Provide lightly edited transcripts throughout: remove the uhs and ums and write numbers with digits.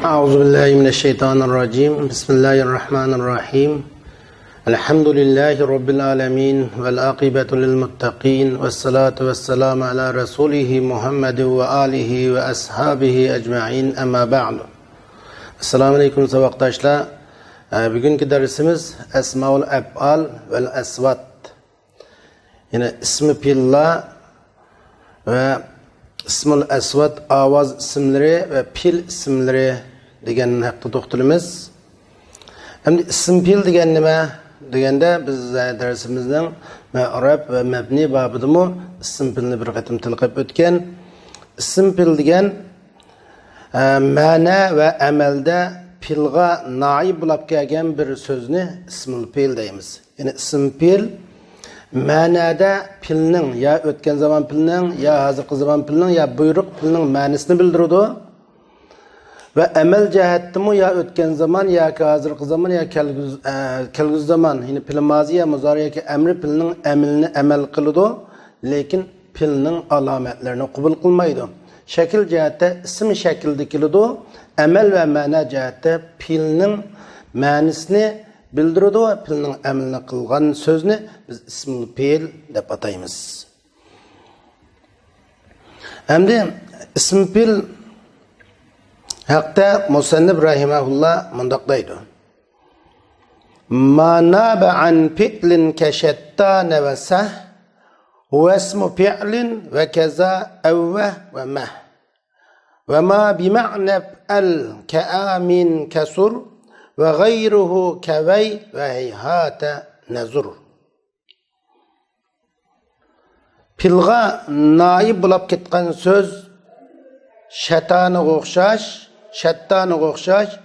أعوذ بالله من الشيطان الرجيم بسم الله الرحمن الرحيم الحمد لله رب العالمين والعاقبة للمتقين والصلاة والسلام على رسوله محمد وآله وأصحابه أجمعين أما بعد السلام عليكم سباقداشlar. Bugünkü dersimiz Esmaul Ef'al vel Esvat. Yine ismi pilla ve İsmul Esvat avaz isimleri ve pil isimleri degenin haqida to'xtalamiz. Endi ism pil degan nima deganda biz darsimizning ma'rab ve mabni babidami ism pilni bir qatim tilqab o'tgan. Ism pil degan ma'na ve amalda pilga naib bo'lib kelgan bir so'zni ismul pil deymiz. Yani ism pil ma'nada pilning ya o'tgan zaman pilning ya hozirgi zaman pilning ya buyruq pilning ma'nosini bildiradi ve amal jihatdimi ya o'tgan zaman ya hozirgi zaman ya kelgusi zaman yine pil mozi ya muzari yoki amri pilning amalini amal qiladi, lekin pilning alomatlarini qabul qilmaydi. Shakl jihatda ism shaklda keladi, amal ve ma'na jihatda pilning ma'nosini bildiradi ve pilning amalini qilgan so'zni biz ismul pil deb ataymiz. Endi ism pil haqda musannif rahimahullah mundaq deydi. Ma naba an fi'lin kashattana ve sah huwa ismu fi'lin ve kaza awwa ve mah. Ve ma bima'na al ka'amin kasur ve gayruhu kevey ve heyhate nezur. Pilga naib bulab ketgan söz şettanıga o'xshash,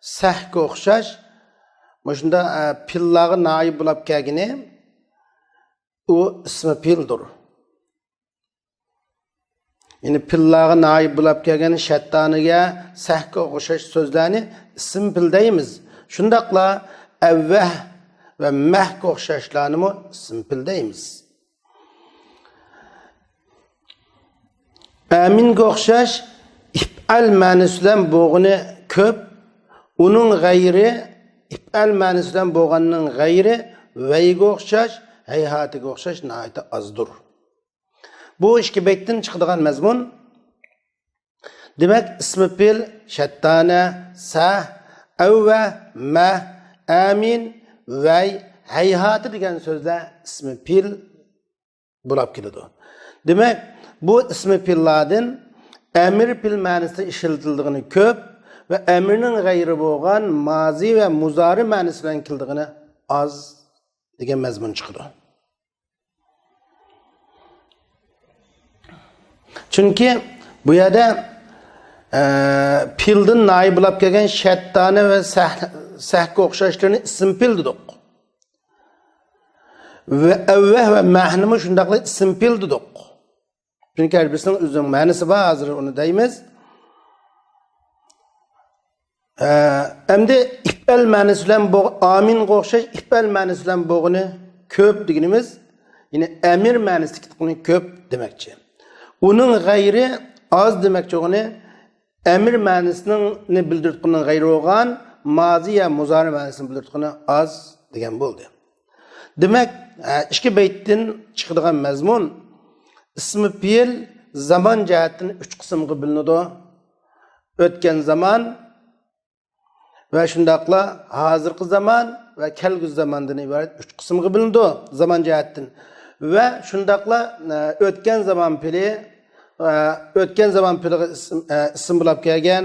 sahga o'xshash. Muşunda pillaga naib bulab kelgini o ismi pildir. Yani pillaga naib bulab kelgan şettaniga, sahga o'xshash so'zlarni ism pil deymiz. Shundaqla avvah ve mahga o'xshashlarni ism pil deymiz. Aminga o'xshash if'al ma'nosi bilan bo'g'ini ko'p, uning g'ayri if'al ma'nosi bilan bo'g'anning g'ayri vayga o'xshash, hayhatiga o'xshash nihoyat azdir. Bu ikki baytdan chiqadigan mazmun. Demak, ismi pil shattana, sah, avva, ma, amin, vay, hayhati degan so'zlar ismi pil bo'lib keladi. Demak, bu ismi pillardan amir pil ma'nosida ishlatildigini ko'p ve amirning g'ayri bo'lgan mazi ve muzari ma'nosi bilan keldigini az degan mazmun chiqadi. Çünkü bu yerda pildan naib bo'lib kelgan shattani ve sahga o'xshashlarni ism pil dedik. Ve avvah ve mahnimi shundaqla ism pil dedik. Çünkü her birisinin o'zining ma'nosi bor, hozir uni deymiz. Endi if'al ma'nosi bilan aminga o'xshash if'al ma'nosi bilan bo'g'ini ko'p deganimiz, yine amir ma'nosidagi ko'p demakchi. Uning g'ayri az demakchi, o'g'ini amir ma'nosini bildirtqini g'ayri bo'lgan mazi ya muzari ma'nosini bildirtqini az degan bo'ldi. Demak, ikki baytdan chiqadigan mazmun ismi pil zaman jihatdan 3 qismga bo'linadi. O'tgan zaman ve shundaqla hozirgi zaman ve kelgusi zamandan iborat 3 qismga bo'linadi zaman jihatdan. Ve shundaqla o'tgan zaman pili ism bo'lib kelgan,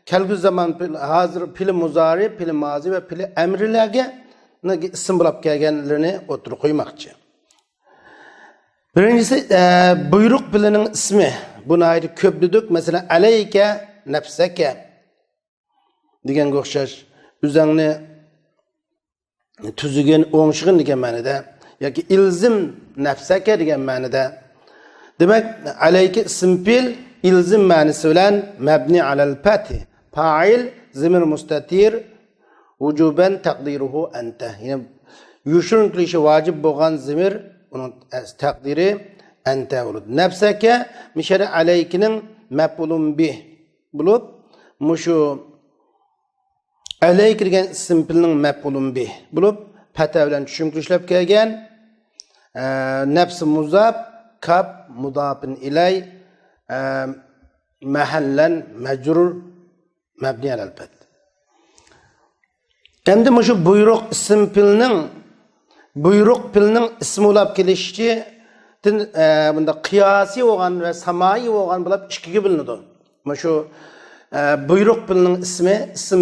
kelgusi zaman pili, hozir pili muzari, pili mozi ve pili amrilarga ism bo'lib kelganlarini o'tirib qo'ymoqchi. Birincisi buyruq pilining ismi. Buni aytib ko'p dedik. Mesela alayka nafsaka deganga o'xshash, o'zingni tuzigan o'ngshig'in degan ma'noda yoki ilzim nafsaka degan ma'noda. Demak, alayka ism pil ilzim ma'nosi bilan mabni alal fathi, fa'il zamir mustatir wujuban taqdiruhu anta. Ya'ni yushrin qilishi vojib bo'lgan zamir onun takdiri ente olur. Nefseke mişere aleykinin mef'ulun bih bulup muşu Alayk degan ism fe'lning maf'ulun bih bo'lib, fata bilan tushuntirishlar kelgan. Nafs muzaf, kab mudafin ilay, mahallan majrur mabni alal fat. Endi shu buyruq ism fe'lning ismi bo'lib kelishi bunda qiyosiy bo'lgan va samai bo'lgan bo'lib ikkiga bo'linadi. Shu buyruq fe'lning ismi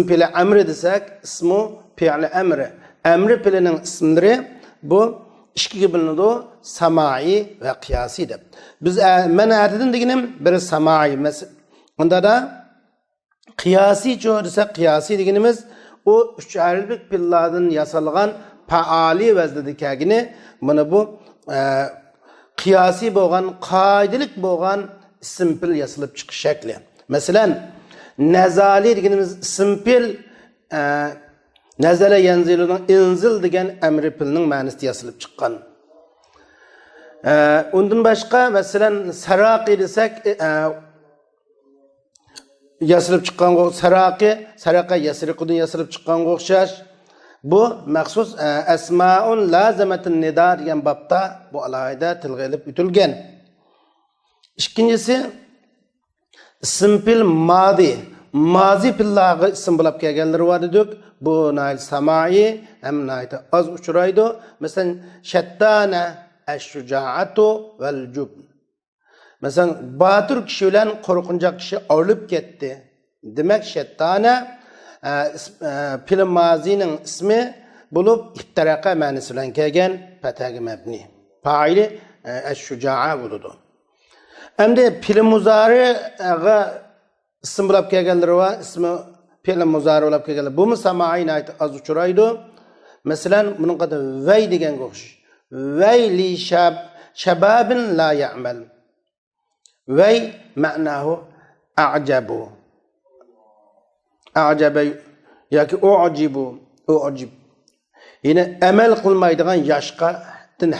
fe'li amri desak, ismi fe'li amri. Amri fe'lining ismlari bu ikkiga bo'linadi, samai va qiyosiy deb. Biz mana aytdim deganim biri samai. Unda da qiyosiy desak, qiyosiy deganimiz o üç ayrılık fe'llardan yasalgan faali vaznidagini mana bu qiyosiy bo'lgan, qoidalik bo'lgan ism fe'l yasalib chiqish shakli. Masalan, nazali deganimiz ism fe'l nazala yanziludan inzil degan amri fe'lning ma'nosida yasalib chiqqan. Undan boshqa masalan saraqi desak yasilib chiqqan saraqa yasriqudan yasilib chiqqan o'xshash. Bu maxsus asmaun lazamatun nida degan babda bu alayda tilga ilib o'tilgan. Ikkinchisi ism fe'l mazi fe'llarga ism bo'lib kelganlar bor dedik. Bu nayl samai ham nayda az uchraydi. Masalan shattana ash-shujaatu val jubn. Mesela batur kişi bilen korkunacak kişi ayrılıp gitti. Demek şeytana film mazinin ismi bulup iftiraka manisi bilen kelgen fetagi mebni. Faili eş-şuca'a buludu. Hem de film muzari'ga isim bulup kelgenleri var. İsmi film muzari bulup kelgenleri. Bu mu sama'in ait az uçuraydı. Mesela bunun kadar vey degen koğuş. Vey li şababin la ya'mel. Vey ma'nahu a'cabu. A'cabe yoki u'cib. Yine emel qilmaydigan yoshqa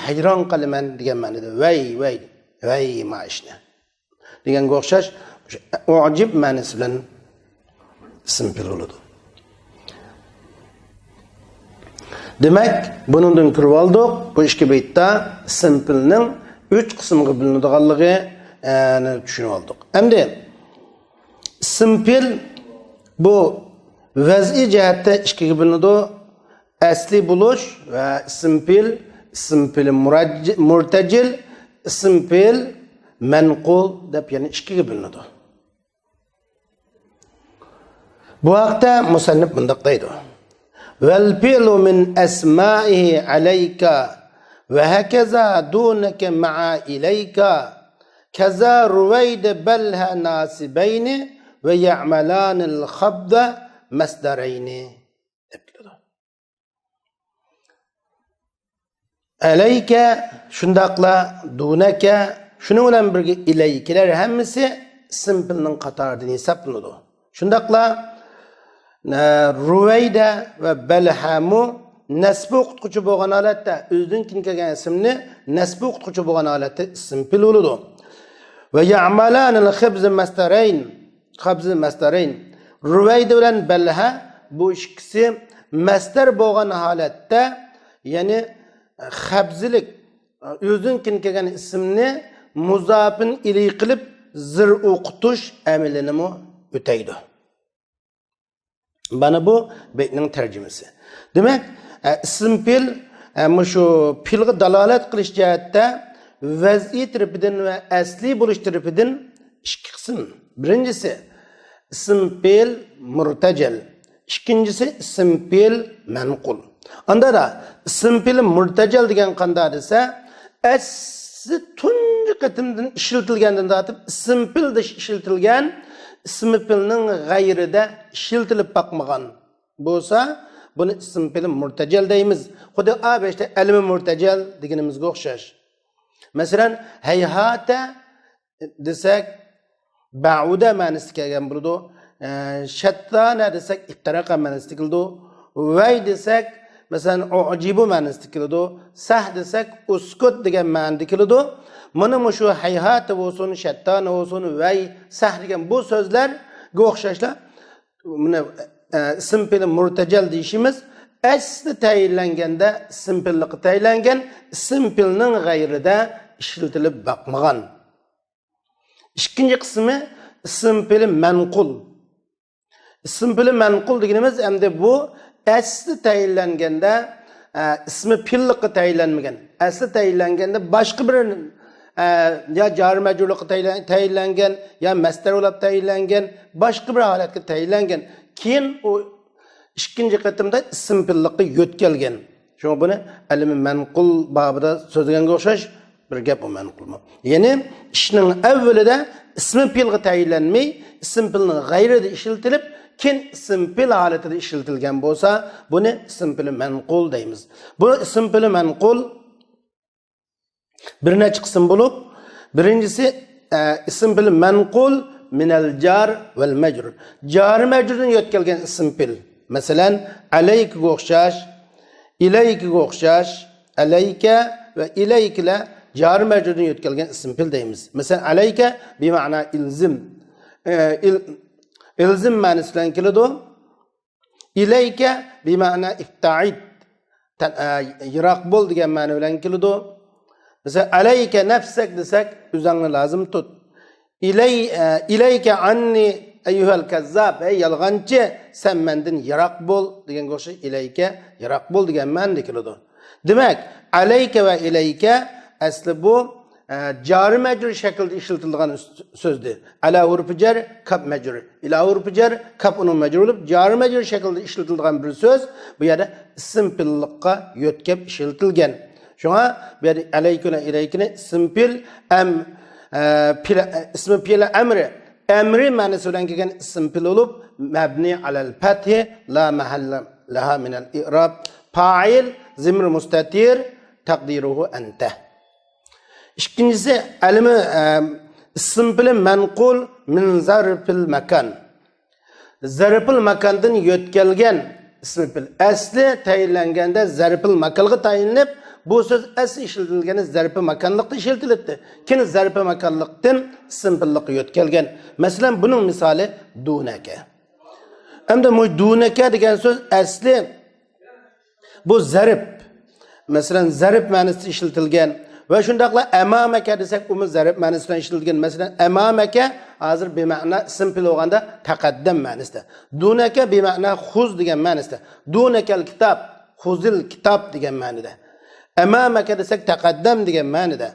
hayron qalaman degan ma'noda vey ma'ishni degan o'xshash u'cib ma'nosi bilan ism fe'l bo'ladi. Demak, bundan ko'rib oldik. Bu ikki baytda ism fe'lning 3 qismga bo'linadiganligi tushunib oldik. Endi ism fe'l bu vaz'iy jihatda ikkiga bo'linadi. Asli bo'lish va ism fe'l murtajil, ism fe'l manqul deb yana ikkiga bo'linadi. Bu haqda musannif bunday deydi. Vel fi'lu min asma'ihi alayka ve hakaza dunaka ma'a ilayka kaza ruvayd balha nasibayni ve ya'malanil khabda masdarayni. Alayka shundaqla dunaka shuning bilan birga ilaykilar hammasi ism fe'lning qatoridan hisoblanadi. Shundaqla Ruvayda ve Belhamu nasbi o'qituvchi bo'lgan holatda o'zidan keyin kelgan ismni nasbi o'qituvchi bo'lgan holatda ism fe'l bo'ladi. Va ya'malanil xabz mastarayn. Ruvayda bilan Belha bu ikkisi mastar bo'lgan holatda, ya'ni xabzilik o'zidan keyin kelgan ismni muzofin ilay qilib zir o'qitish amalini o'taydi. Bana bu beytning tercümesi. Demek ism fe'l şu fe'lga dalolat qilish jihatda vaz'iy tarafidan va asli bo'lish tarafidan ikki qism. Birinchisi ism fe'l murtajal, ikkinchisi ism fe'l manqul. Anda da ism fe'l murtajal degan qanday desa, asli tunji qatimdan ishlatilgandan tortib ism fe'lda ishlatilgan ism fe'lning g'ayrida ishiltilib bakmagan bo'lsa, buni ism fe'l murtajal deymiz. Xuddi A5'te elmi murtajal deganimizga o'xshash. Masalan, hayhata desak ba'uda ma'nosida kelgan bo'ladi. Shattana desak iftaraqa ma'nosida keladi. Vay desak masalan ujibu ma'nosida keladi. Sah desak uskut degan ma'noda keladi. Mana shu hayhata bo'lsin, shattana bo'lsin, vay, sah degan bu so'zlarga o'xshashlar. Buni ism fe'li murtajal deyishimiz asli tayinlanganda ism fe'lliqi tayinlangan ism fe'lining g'ayrida ishlatilib boqmagan. İkinci qismi ism fe'li manqul. İsm fe'li manqul deganimiz endi bu asli tayinlanganda ismi fe'lliqi tayinlanmagan. Asli tayinlanganda boshqa bir ya jar majrurliqi tayinlangan, ya masdar bo'lib tayinlangan, boshqa bir holatga tayinlangan. Keyin o ikkinchi qatimda ism fe'lliqi yo'tkalgan. Shunga buni ilmi manqul babida so'zlaganga o'xshash bir gap o manqulmi. Ya'ni ishning avvalida ism fe'lga tayinlanmay, ism fe'lning g'ayrida ishlatilib, keyin ism fe'l holatida ishlatilgan bo'lsa, buni ism fe'li manqul deymiz. Bu ism fe'li manqul bir necha qism bo'lib, birinchisi ism fe'li manqul minal jar vel majrur. Jar majrurdan yo'tkalgan ism fe'l. Masalan, alayka o'xshash, ilayka o'xshash, alayka va ilaykla jar majrurdan yo'tkalgan ism fe'l deymiz. Masalan, alayka bi ma'na ilzim. İlzim ma'nosidan keladi. İlayka bi ma'na ifta'id. Yiroq bo'l degan ma'no bilan keladi. Mesela alayka nafsak desak, o'zingni lozim tut. İlayka anni ayyuhal kazzab, ey yolg'onchi, sen mendan yiroq bo'l degan o'xsha ilayka yiroq bo'l degan ma'noda keladi. Demak, alayka va ilayka asli bu jari majrur shaklda ishlatilgan so'zdir. Ala hurfi jar, kaf majrur. Ila hurfi jar, kaf unun majrur bo'lib, jari majrur shaklda ishlatilgan bir so'z. Bu yerda ism fe'lliqqa yo'tkab ishlatilgan. Şuna bir aleyküne ileyküne ism fe'l ism fe'l emri ma'nosi bilan kelgan ism fe'l bo'lib, mabni alal fathi la mahalla laha min al i'rab, fa'il zimr mustatir taqdiruhu anta. İkincisi ilmi ism fe'l manqul min zarfil makan. Zarfil makandan yo'tkalgan ism fe'l asli tayinlanganda zarfil makalga tayinlanib, bu söz asli ishlatilgani zarfi makonliqda ishlatiladi. Keyin zarfi makonliqdan ism fe'lliqqa yo'tkalgan. Masalan, buning misoli dunaka. Endi bu dunaka degan so'z asli bu zarf. Masalan, zarf ma'nosida ishlatilgan va shundaqla amamaka desak, u zarf ma'nosida ishlatilgan. Masalan, amamaka hozir be ma'na ism fe'l bo'lganda taqaddam ma'nosida. Dunaka be ma'na xuz degan ma'nosida. Dunakal kitob, xuzil kitob degan ma'noda. Amamaka desak taqaddam degan ma'noda.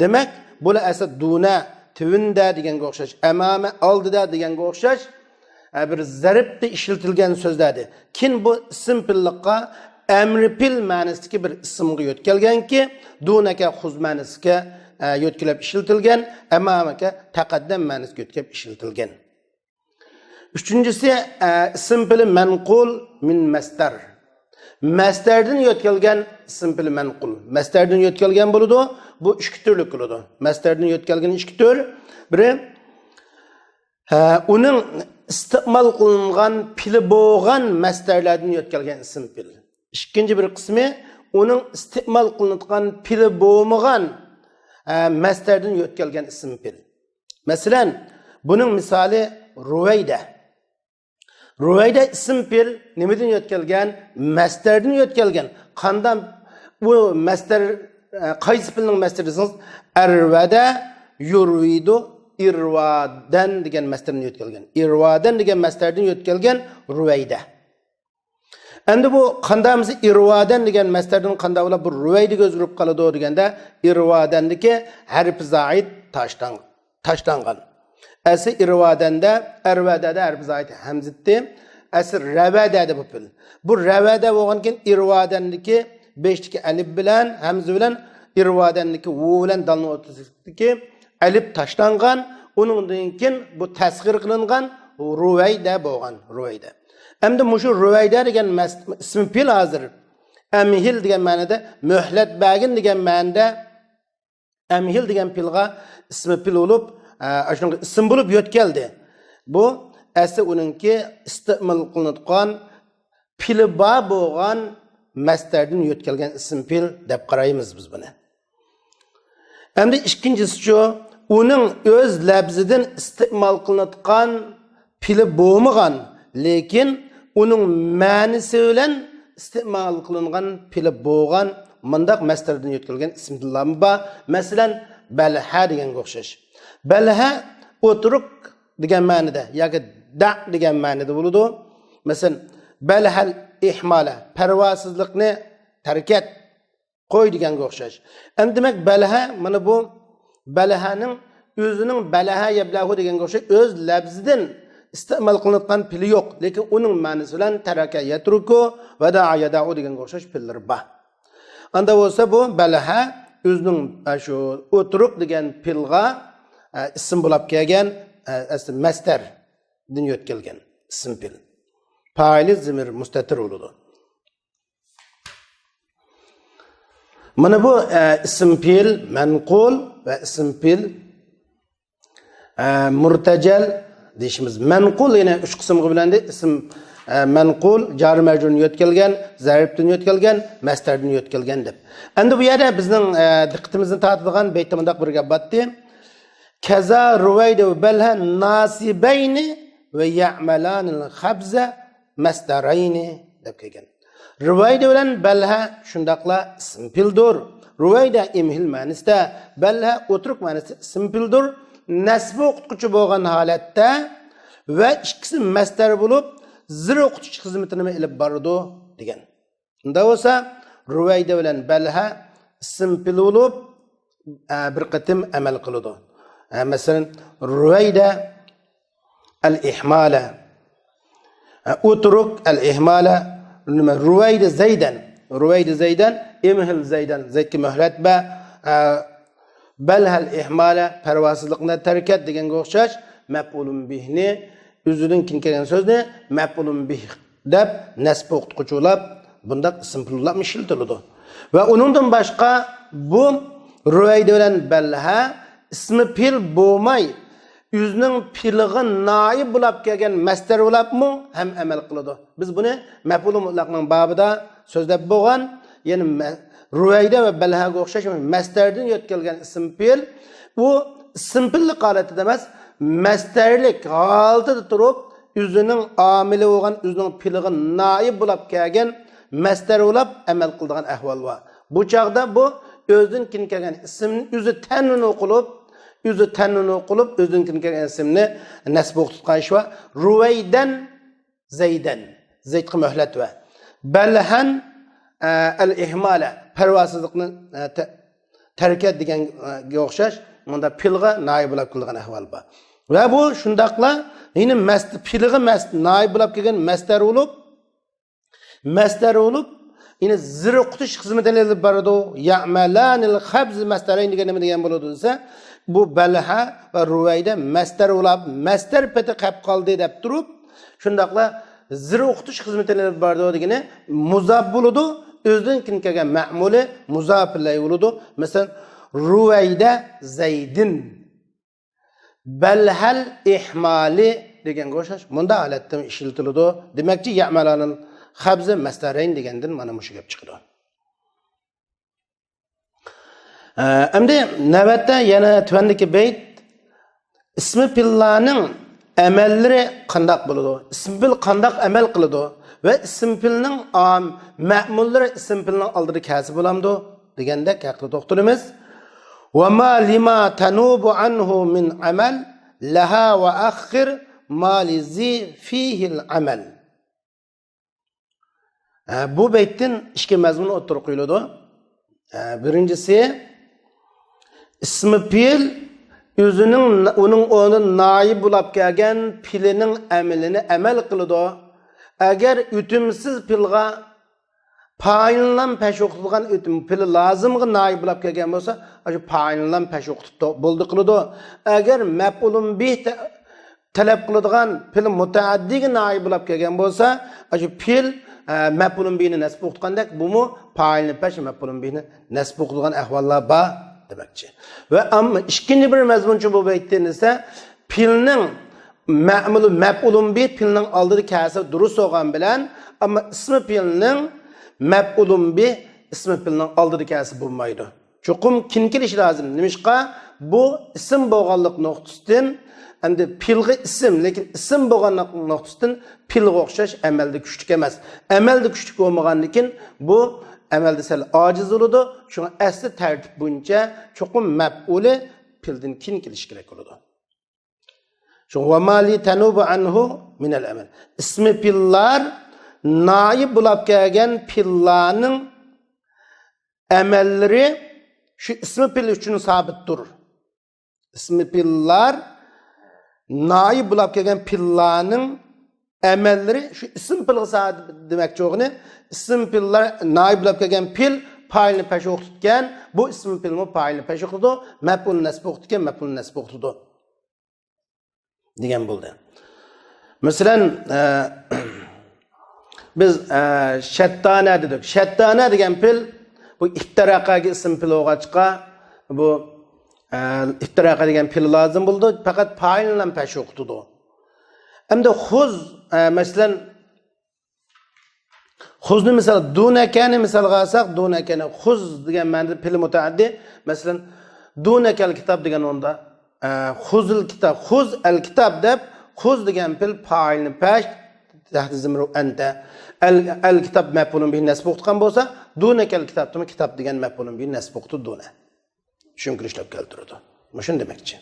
Demak, bu asl duna tunda deganga o'xshash, amama oldida deganga o'xshash bir zarfda ishlatilgan so'zlardir. Kin bu ism fe'lliqqa amri fe'l ma'nosidagi bir ismga yo'tkalganki, dunaka xuz ma'nosiga yo'tkilib ishlatilgan, amamaka taqaddam ma'nosiga yo'tkilib ishlatilgan. Uchinchisi ism fe'l manqul min masdar. Masdardan yo'tkalgan ism fe'l manqul. Masdardan yo'tkalgan bo'ladi. Bu ikki turli bo'ladi. Masdardan yo'tkalgan ikki tur. Biri uning istiqmol qilingan fe'li bo'lgan masdarlardan yo'tkalgan ism fe'l. Ikkinchi bir qismi uning istiqmol qilinadigan fe'li bo'lmagan masdardan yo'tkalgan ism fe'l. Masalan, buning misoli Ruvayda. Ruvayda ism fe'l nimadan yo'tkalgan? Masdardan yo'tkalgan. Qandan bu masdar qaysi fe'lning masdari desangiz, arvada yurvidu irvadan degan masdardan yo'tkalgan. Irvadan degan masdardan yo'tkalgan Ruvayda. Endi bu qandamiz irvadan degan masdardan qanday bo'lib bu Ruvaydaga o'zgarib qoladi deganda, irvadandagi harf zaid tashlangan. Asli irvadanda, arvadada harf zaid hamzitdi. Asli ravadada bu fe'l. Bu ravada bo'lgankin irvadandagi 5 taki alif bilan hamza bilan irvadandagi vo bilan dalning o'rtasidagi alif tashlangan. Uningdan keyin bu tasg'ir qilingan Ruvayda bo'lgan, Ruvayda. Endi mushu Ruvayda degan ism fe'l hozir amhil degan ma'noda, muhlat bagin degan ma'noda amhil degan fe'lga ism fe'l bo'lib, shunga ism bo'lib yo'tkaldi. Bu asli uningki istiqmol qilinadigan fe'li bor bo'lgan masdardan yo'tkalgan ism fe'l deb qaraymiz biz buni. Endi ikkinchisi shu, uning o'z labzidan istiqmol qilinadigan fe'li bo'lmagan, lekin onun ma'nisi bilan istimal qilingan pili bo'lgan mundaq masdardan yetkilgan ismlar bor. Masalan, balha deganga o'xshash. Balha o'tiruk degan ma'noda yoki da degan ma'noda bo'ladi. Masalan, balhal ihmala parvosizlikni tark et qo'y deganga o'xshash. Endi demak balha mana bu balhaning o'zining balaha yablahu deganga o'xshash o'z labzidan istimal qilingan pili yo'q, lekin uning ma'nosi bilan taraka yatruku va da'a yada'u deganga o'xshash pillar bor. Anda bo'lsa bu balaha o'zining shu o'tiruq degan pilga ism bo'lib kelgan asl masdar din yetkilgan ism pil. Fa'ili zamir mustatir bo'ladi. Mana bu ism pil manqul va ism pil murtajal deyishimiz. Manqul yana 3 qismga bo'lindi. Ism manqul jar majrur yetkilgan, zarfdan yetkilgan, masdardan yetkilgan deb. Endi bu yerda bizning diqqatimizni tortadigan baytda mundaq bir gap botdi. Kaza ruwayda balha nasibayni va ya'malanil khabza masdarayni deb kelgan. Ruwayda bilan balha shundaqla ism pildir. Ruwayda imhil ma'nosida, balha o'tiruk ma'nosida ism pildir. Nasbi o'qituvchi bo'lgan holatda va ikkisi masdar bo'lib zir o'qitish xizmatini olib boradi degan. Unda bo'lsa ruwayda bilan balha ism pil bo'lib bir qatim amal qiladi. Masalan, ruwayda al-ihmala utruk al-ihmala ruwayda zaydan imhil zaydan zaydga muhlat ba balha al-ihmala parvosizlikni tark et deganga o'xshash maf'ulun bihni o'zidan keyin kelgan so'zni maf'ulun bih deb nasb o'qituvchilar bundaq ism pillar ishiltiladi. Va uningdan boshqa bu ruwayda bilan balha ismi pil bo'lmay o'zining pilig'i noib bo'lib kelgan masdar bo'libmi ham amal qiladi. Biz buni maf'ulun mutlaqning babida so'zlab bo'lgan, ya'ni ruwayda va balhaga o'xshash masdardan yetkilgan ism pil bu ism pillik holatida emas, masdarlik holatida turib o'zining amili bo'lgan o'zining pilig'i noib bo'lib kelgan masdar bo'lib amal qiladigan ahvol bor. Bu chaqda bu o'zidan keyin kelgan ismni o'zi tanini o'qilib o'zidan keyin kelgan ismni nasb o'qitgan ish va ruwaydan zaydga muhlat va balhan al-ihmala parvosizlikni tark et deganga o'xshash bunda pilga noib bo'lib kelgan ahvol bor. Va bu shundaqla yine pilga noib bo'lib kelgan masdar bo'lib yine zir o'qitish xizmatini olib boradi. Ya'malanil khabz masdarayn degan nima degan bo'ladi desa, bu balha va ruwayda masdar bo'lib masdar pati qolib qoldi deb turib shundaqla zir o'qitish xizmatini olib boradi degani muzab bo'ladi. O'zidan keyin kelgan ma'muli muzaf bilan bo'ladi. Masalan, ruwayda zaydin balhal ihmali deganga o'xshash bunda holatda ishiltiladi. Demakki, ya'malanil khabzi masdarayn degandan mana shu gap chiqadi. Endi navbatda yana tuvandagi bayt ismi pillarning amallari qandoq bo'ladi? Ism pil qandoq amal qiladi? Ve ism pilning ma'mullari ism pilning oldida kasb bo'lamdi deganda haqida to'xtalamiz. Wa ma lima tanubu anhu min amal laha wa akhir ma lizi fihi al-amal. Bu baytdan ikki mazmun o'tirib qo'yiladi. Birinchisi ismi pil o'zining uning o'rniga noib bo'lib kelgan pilining amalini amal qiladi. Agar o'timsiz pilga payinlan peş o'qitilgan o'tim pili lozimga noib bo'lib kelgan bo'lsa, shu payinlan peş o'qitib bo'ldi qiladi. Agar maf'ulun bih talab qiladigan pil mutaaddiga noib bo'lib kelgan bo'lsa, shu pil maf'ulun bihni nasb o'qitgandek, bu payinlan peş maf'ulun bihni nasb o'qitilgan ahvollar bor demakchi. Va ammo ikkinchi bir mazmunchi bu baytdan esa pilning maf'ulun bih pilning oldida kasb durust bo'lgan bilan, ammo ismi pilning maf'ulun bih ismi pilning oldida kasb bo'lmaydi. Chuqum kin kelish lozim. Nimishqa bu ism bo'lganlik nuqtasidan endi pilg'i ism, lekin ism bo'lgandan nuqtasidan pilg'a o'xshash amalda kuchlik emas. Amalda kuchlik bo'lmagandan bu amalda sal ojiz bo'ladi. Shunga asli tartib bo'yicha cho'qim maf'uli pildan keyin kelish kerak bo'ladi. Shu va mali tanubu anhu min al-amal. Ismi pillar naib bo'lib kelgan pillarning amallari şu ismi pil üçün sabitdir. İsmi pillar naib bo'lib kelgan pillarning amalları şu isim pilga sabit demek çoğunu isim pillar naib bo'lib kelgan pil fa'ilni peş o'qitgan bu ismi pilmi fa'ilni peş o'qitdi maf'ul nasb o'qitgan maf'ul nasb o'qitdi degan bo'ldi. Masalan biz shattana dedik. Shattana degan pil bu iftiraqaga ism pil o'g'achqa bu iftiraqa degan pil lozim bo'ldi. Faqat fa'il bilan peş o'qitdi. Endi xuz masalan xuzni misal dunakani misalga olsak dunakani xuz degan ma'noda pil mutaaddi. Masalan dunakal kitob degan onda xuzul kitob xuz al kitob deb xuz degan pil fa'ilni peş tahta zimru anta al kitob maf'ulun bihi nasb o'qitgan bo'lsa dunakal kitobni kitob degan maf'ulun bihi nasb o'qitdi duna. Tushuntirishlar keltirdi. Shuni demakchi.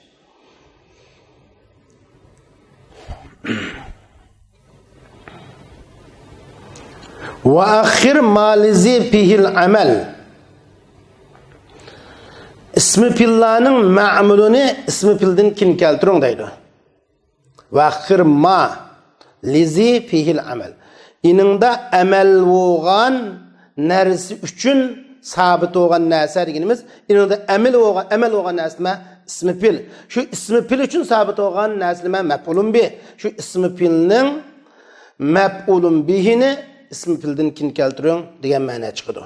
Wa akhir malizi fihil amal. İsmi pillarning ma'mulini ismi pildan keyin keltiring deydi. Wa akhir ma lizi fihil amal. İningda amal bo'lgan narsa uchun sabit bo'lgan narsa deganimiz iningda amal bo'lgan narsa ismi pil. Shu ismi pil uchun sabit bo'lgan narsa nima maf'ulun bi. Shu ismi pilning maf'ulun bihini ismi pildan keyin keltiring degan ma'no chiqadi.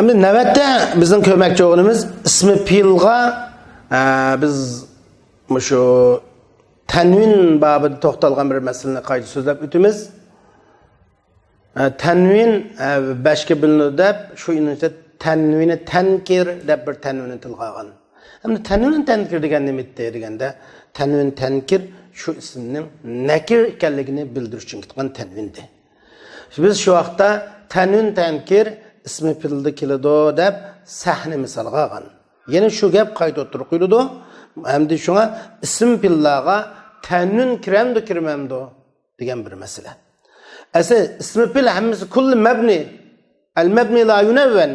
Endi navbatda bizning ko'makchi o'g'limiz ismi pilga biz shu tanvin babida to'xtalgan bir masalani qayta so'zlab o'tamiz. Tanvin 5 ga bo'linadi deb shu incha tanvini tankir deb bir tanvini tilga olgan. Endi tanvin tankir degan nima deganda tanvin tankir shu ismning nakir ekanligini bildirish uchun ketgan tanvindi. Biz shu vaqtda tanvin tankir ismi pilda keladi deb sahni misolga olgan. Yana shu gap qayta o'tirib qo'yiladi. Hamda shunga ism pillarga tanvin kiramdi kirmamdi degan bir masala. Asa ismi pil hammasi kulli mabni. Al mabni la yunawwan.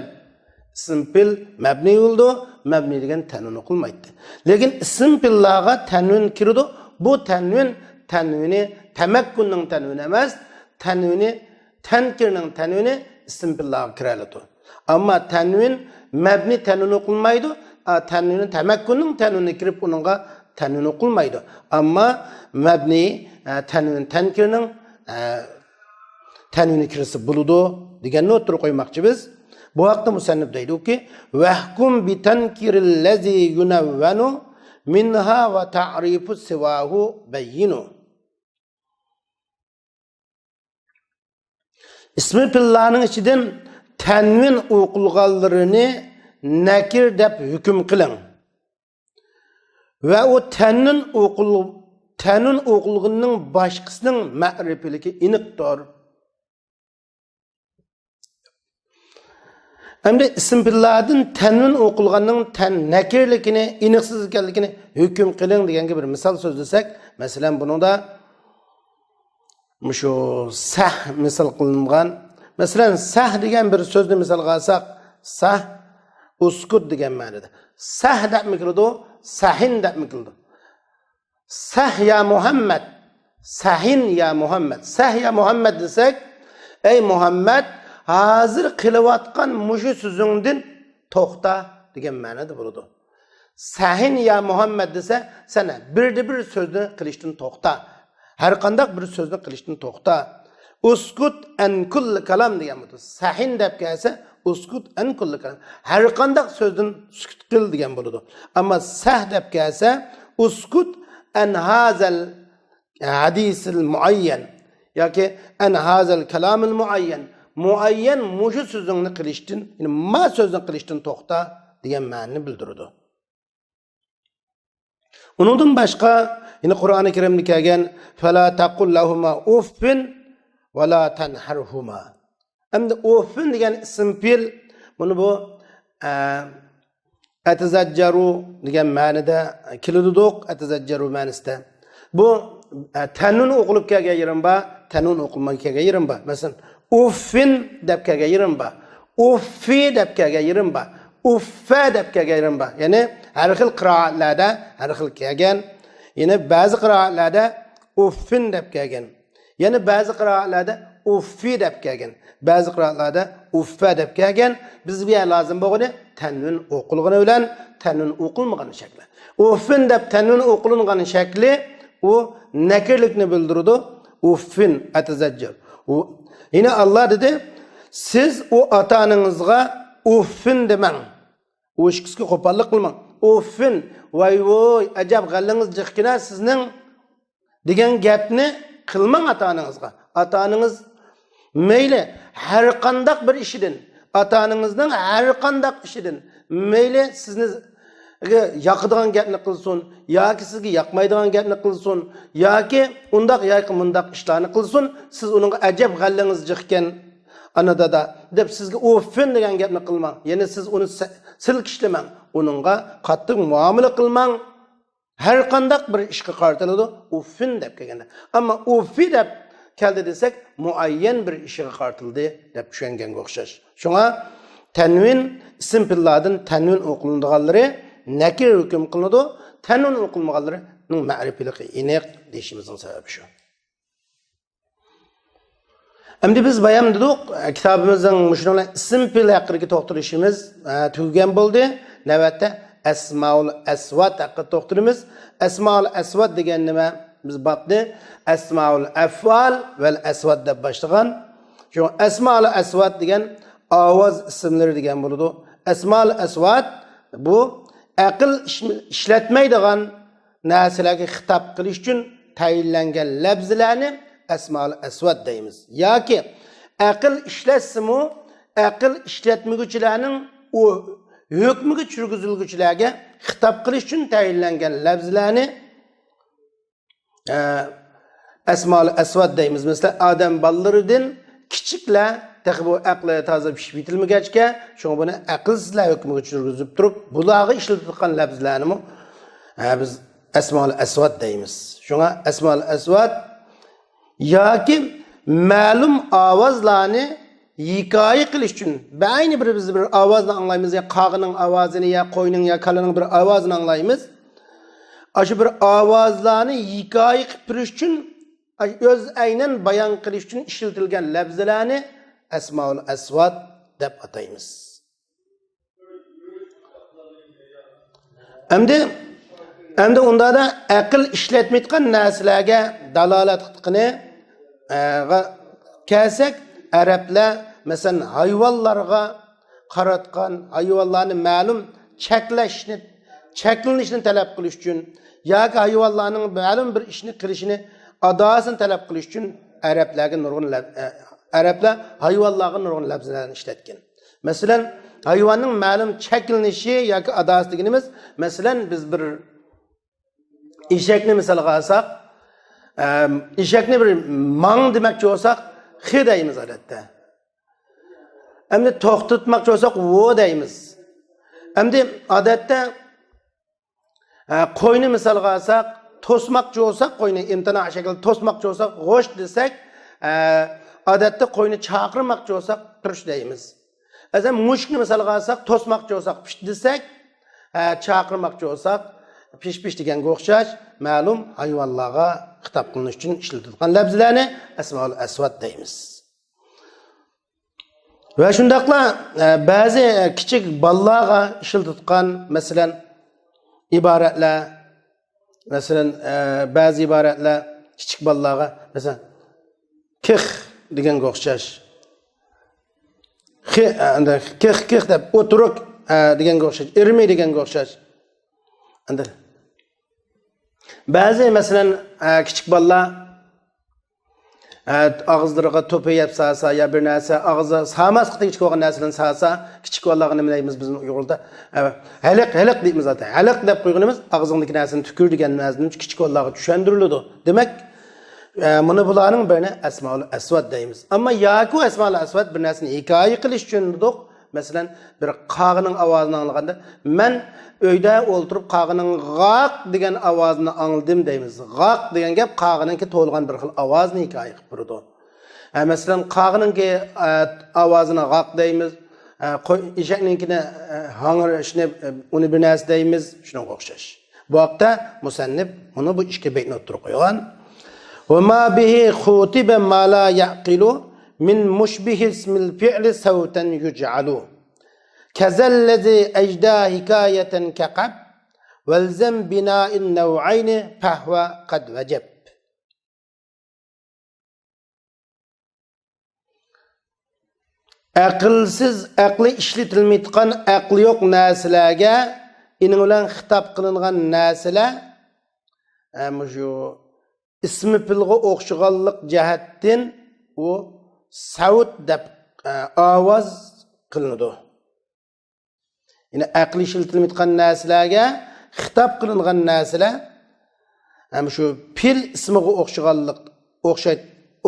Ism pil mabni bo'ldi, mabni degan tanvin o'qilmaydi. Lekin ism pillarga tanvin kiradi. Bu tanvini tamakkunning tanvini emas, tanvini tankirning tanvini ism pillarga kiradi. Ammo tanvin mabni tanvin o'qilmaydi, tanvini tamakkunning tanvini kirib uningga tanvin o'qilmaydi. Ammo mabni tanvin tankirning tanvini kirisi bo'ladi deganni o'tirib qo'ymoqchi biz. Bu haqda musannif deydi-ki, "Vahkum bi tankiril lazi yunawwanu minha va ta'rifu siwahu bayyinu." İsmi pillarning ichidan tanvin o'qilganlarini nakir deb hukm qiling. Va o tanvin o'qilganning boshqasining ma'rifaligi aniqdir. Endi ism pillardan tanvin o'qilganning nakirligini, aniqsiz ekanligini hukm qiling deganga bir misol so'zlasak, masalan buningda shu sah misol qilingan. Masalan sah degan bir so'zni misolga olsak, sah uskut degan ma'noda. Sah deb mikildi, sahin deb mikildi. Sah ya Muhammad, sahin ya Muhammad. Sah ya Muhammad desak, ey Muhammad, hozir qilayotgan mushu so'zingdan to'xta degan ma'noda bo'ladi. Sahin ya Muhammad desa, sana bir so'zni qilishdan to'xta. Har qanday bir so'zni qilishdan to'xta. Uskut an kulli kalam degan bo'ladi. Sahin deb kelsa, uskut an kulli kalam. Har qanday so'zdan sukut qil degan bo'ladi. Ammo sah deb kelsa, uskut en hazel hadisil muayyen yoki en hazel kelamil muayyen muayyen muşu sözünü qilishdan, ya'ni ma sözünü qilishdan to'xta degan ma'noni bildiradi. Uningdan boshqa yine Qur'oni Karimda kelgan fala taqul lahuma uffin va la tanharhuma. Endi uffin degan ism fe'l buni bu atazajjaru degan ma'noda keladidoq, atazajjaru ma'nosida. Bu tanun o'qilib kelgan yerim bor, tanun o'qilmay kelgan yerim bor. Masalan, uffin deb kelgan yerim bor. Uffi deb kelgan yerim bor. Uffa deb kelgan yerim bor. Ya'ni har xil qiroatlarda har xil kelgan. Yine ba'zi qiroatlarda uffin deb kelgan. Yana ba'zi qiroatlarda uffi deb kelgan. Ba'zi qiroatlarda uffa deb kelgan. Bizga lozim bo'lgani tanvin o'qilgani bilan tanvin o'qilmagan shakli. Uffin deb tanvin o'qilingan shakli u nakirlikni bildiradi. Uffin atazajjar. Yine Allah dedi, siz o ata-onangizga uffin demang. O ishkisiga qo'pollik qilmang. Uffin voy ajab g'allangiz jiqkina sizning degan gapni qilmang ata-onangizga. Ata-onangiz mayli har qanday bir ishidan, ata-onangizning har qanday ishidan mayli sizni yoqadigan gapni qilsin yoki sizga yoqmaydigan gapni qilsin yoki undaq yoki mundaq ishlarni qilsin, siz uningga ajab g'allangiz jiqkan anadada deb sizga uffin degan gapni qilmang. Ya'ni siz uni silkishlamang, uningga qattiq muomala qilmang. Har qanday bir ishga qartiladi uffin deb kelganda. Ammo uffi deb keldi desak, muayyan bir ishga qartildi deb tushunganga o'xshash. Shunga tanvin ism fillardan tanvin o'qilinganlari nakir hukm qilinadi, tanvin o'qilmaganlarining ma'rifiligi aniq deyishimizning sababi shu. Endi biz bayan dedik, kitabımızın müşnuna isim fil haqqiga to'xtalishimiz tugagan bo'ldi. Navbatda Asmaul Asvat haqqiga to'xtalamiz. Asmaul Asvat degan nima? Biz babni Asmaul Afval vel Asvat deb boshlagan. Shu Asmaul Asvat degan ovoz ismlari degan bo'ladi. Asmaul Asvat bu aql ishlatmaydigan narsalarga xitob qilish uchun tayinlangan lafzlarni Asmaul Asvat deymiz. Yoki aql ishlatsa-mu, aql ishlatmaguchilarning o hukmiga tushirgizilguchilarga xitob qilish uchun tayinlangan lafzlarni Asmaul Asvat deymiz. Mesela odam bolalaridan kichiklar bu aqli toza pishib yetilmagachga, shunga buni aqlsizlar hukmiga tushirgizib turib, bularga ishlatgan lafzlarni biz Asmaul Asvat deymiz. Shunga Asmaul Asvat yoki ma'lum ovozlarni hikoya qilish uchun ayni biz bir ovozni anglaymiz, ya qog'ining ovozini, ya qo'yning, ya kalaning bir ovozini anglaymiz. Shu bir ovozlarni hikoya qilib turish uchun, o'z aynan bayon qilish uchun ishlatilgan lafzlarni Asmaul Asvat deb ataymiz. Endi unda da aql ishlatmaydigan narsalarga dalolat qilqini kelsak, arablar masalan hayvonlarga qaratgan, hayvonlarni ma'lum cheklanishni talab qilish uchun yoki hayvonlarning ma'lum bir ishni qilishini adosini talab qilish uchun arablar hayvonlarga nurg'un lafzlarni ishlatgan. Masalan, hayvonning ma'lum cheklanishi yoki adosi deganimiz, masalan biz bir eshakni misolga olsak, eshakni bir mang demoqchi bo'lsak, xi deymiz odatda. Endi to'xtatmoqchi bo'lsak, vo deymiz. Endi odatda qo'yni misolga olsak, to'smoqchi bo'lsak, qo'yni imtino shaklda to'smoqchi bo'lsak, g'o'sh desak, odatda qo'yni chaqirmoqchi bo'lsak, turish deymiz. Masalan, mushukni misolga olsak, to'smoqchi bo'lsak, pish desak, chaqirmoqchi bo'lsak, pish deganga o'xshash ma'lum hayvonlarga xitob qilinish uchun ishlatilgan lafzlarni Asmaul Asvat deymiz. Va shundaqla ba'zi kichik bolalarga ishlatilgan masalan iboratlar, masalan ba'zi iboratlar kichik bolalarga masalan kix deganga o'xshash. Kix deb o'tirib deganga o'xshash, irmi deganga o'xshash. Endi Ba'zi masalan kichik bolalar ağızlarına topu yapsa ya bir narsa ağızda sağmaz qıtı kichik bo'lgan narsadan sağsa kichik bolalarga nima deymiz biz Uyg'urda haliq deymiz zaten. Haliq deb qo'yganimiz ağzındaki narsani tükür degan narsani kichik bolalarga tushuntiriladi. Demak, buni bularning birini asmaul asvat deymiz. Ammo yoki asmaul asvat bir narsani hikoya qilish uchun dedik. Masalan, bir qog'ining ovozini anglaganda men uyda o'ltirib qog'ining g'aq degan ovozini angladim deymiz. G'aq degan gap qog'ininki to'lgan bir xil ovozni hikoya qilib turadi. Masalan, qog'ininki ovozini g'aq deymiz. Eshakninkini hangirishni uni bir narsa deymiz. Shunga o'xshash. Bu vaqtda musannif uni bu ikki baytni o'tirib qo'ygan. Va ma bihi khutiba ma la yaqilu min mushbih ismil fi'li sawtan yuj'alu kazallezi ejda hikayeten kaqab velzem bina'in nev'ayni fahva qad veceb. Aqlsiz, aqli ishlatilmaydigan, aqli yo'q narsalarga ining bilan xitob qilingan narsalar shu ismi filga o'xshaganlik jihatdan u savut deb ovoz qilinadi. Ya'ni aqli ishlatilmaydigan narsalarga xitob qilingan narsalar shu fil ismiga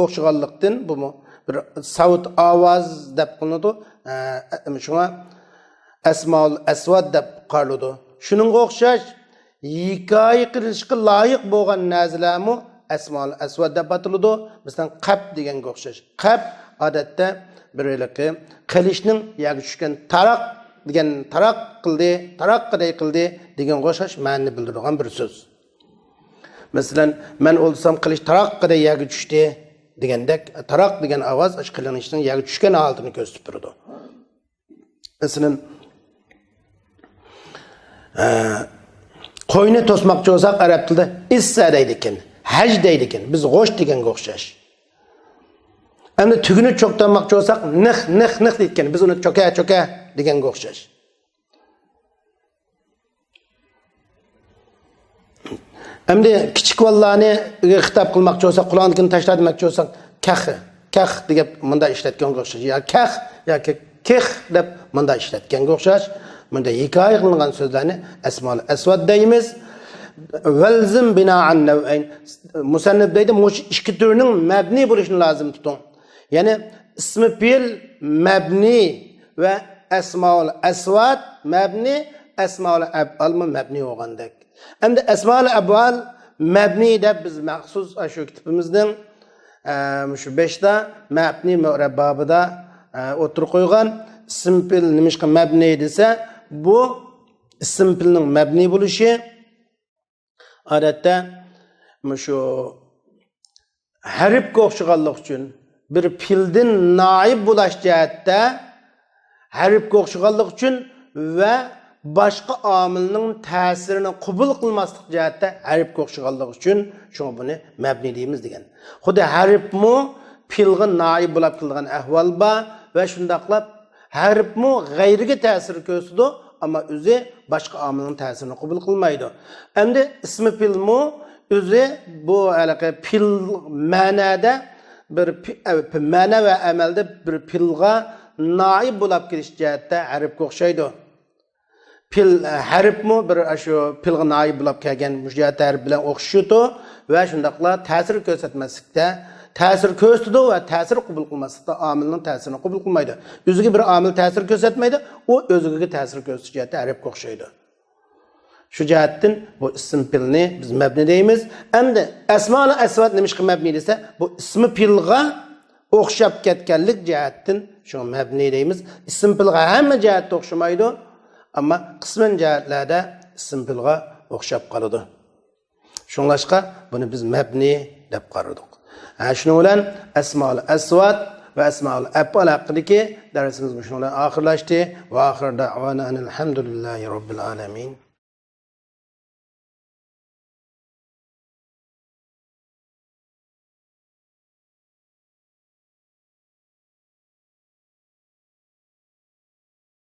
o'xshaganlikdan bu bir savut ovoz deb qilinadi. Shunga asmaul asvat deb qaraladi. Shuningga o'xshash hikoya qilishga loyiq bo'lgan narsalarmi asmaul asvat deb ataladi. Masalan, qab deganga o'xshash. Qab odatda birligi qilishning yoki tushgan taroq degan taroq qildi, taroqqiday qildi degan o'xshash ma'noni bildiradigan bir so'z. Masalan, men o'lsam qilish taroqqiday yoki tushdi degandek taroq degan ovoz qilishning yoki tushgan holatini ko'rsatib turadi. Masalan, qo'yni to'smoqchi bo'lsak arab tilida issa deydi ekan, haj deydi ekan. Biz g'o'sh deganga o'xshash. Endi tugini cho'ktanmoqchi bo'lsak nix deydi ekan. Biz uni cho'ka deganga o'xshash. Endi kichik bolalarni xitob qilmoqchi bo'lsak, quloqnikini tashlab demoqchi bo'lsak, kah deb bunda ishlatganga o'xshash. Ya kah yoki kih deb bunda ishlatganga o'xshash. Bunda hikoya qilingan so'zlarni asmaul asvat deymiz. Velzim bina'an nev'ayn. Musannif deydi, mush ikki turning mabni bo'lishini lozim tuting. Ya'ni ismi fi'l mabni va asmaul asvat mabni, asmaul af'al mabni bo'lgandek. Endi asmaul af'al mabni deb biz maxsus shu kitobimizning shu 5 ta mabni murabbabida o'tirib qo'ygan. Ism fi'l nimishqa mabni desa, bu ism fi'lning mabni bo'lishi odatda shu harfga o'xshaganlik uchun bir fi'ldan noib bo'lish jihatda harfga o'xshaganlik uchun va boshqa omilning ta'sirini qabul qilmaslik jihatda harfga o'xshaganlik uchun shunga buni mabni deymiz degan. Xuddi harfmi fi'lga noib bo'lib qilgan ahvol bor va shundaqlab harfmi g'ayriga ta'sir ko'rsatadi, ammo o'zi boshqa omilning ta'sirini qabul qilmaydi. Endi ismi fi'lmi o'zi bu aloqa fi'l ma'noda bir ma'no va amalda bir fi'lga noib bo'lib kelish jihatda harfga o'xshaydi. Fil harfmi bir shu fi'lga noib bo'lib kelgan jihatda harf bilan o'xshaydi va shundaqla ta'sir ko'rsatmaslikda ta'sir ko'rsatadi va ta'sir qabul qilmaslikda omilning ta'sirini qabul qilmaydi. O'ziga bir omil ta'sir ko'rsatmaydi, u o'ziga ta'sir ko'rsatish jihatda harfga o'xshaydi. Shu jihatdan bu ism fi'lni biz mabni deymiz. Endi asmaul asvat nimishqa mabni desa, bu ismi fi'lga o'xshab ketganlik jihatdan shu mabni deymiz. Ism fi'lga hamma jihatda o'xshamaydi, ammo qisman jihatlarda ism fi'lga o'xshab qoladi. Shunlashqa buni biz mabni deb qaradik. Shuning bilan asmaul asvat va asmaul af'al haqidagi darsimiz shundan oxirlashdi. Va oxir da'vana alhamdulillahi robbil alamin.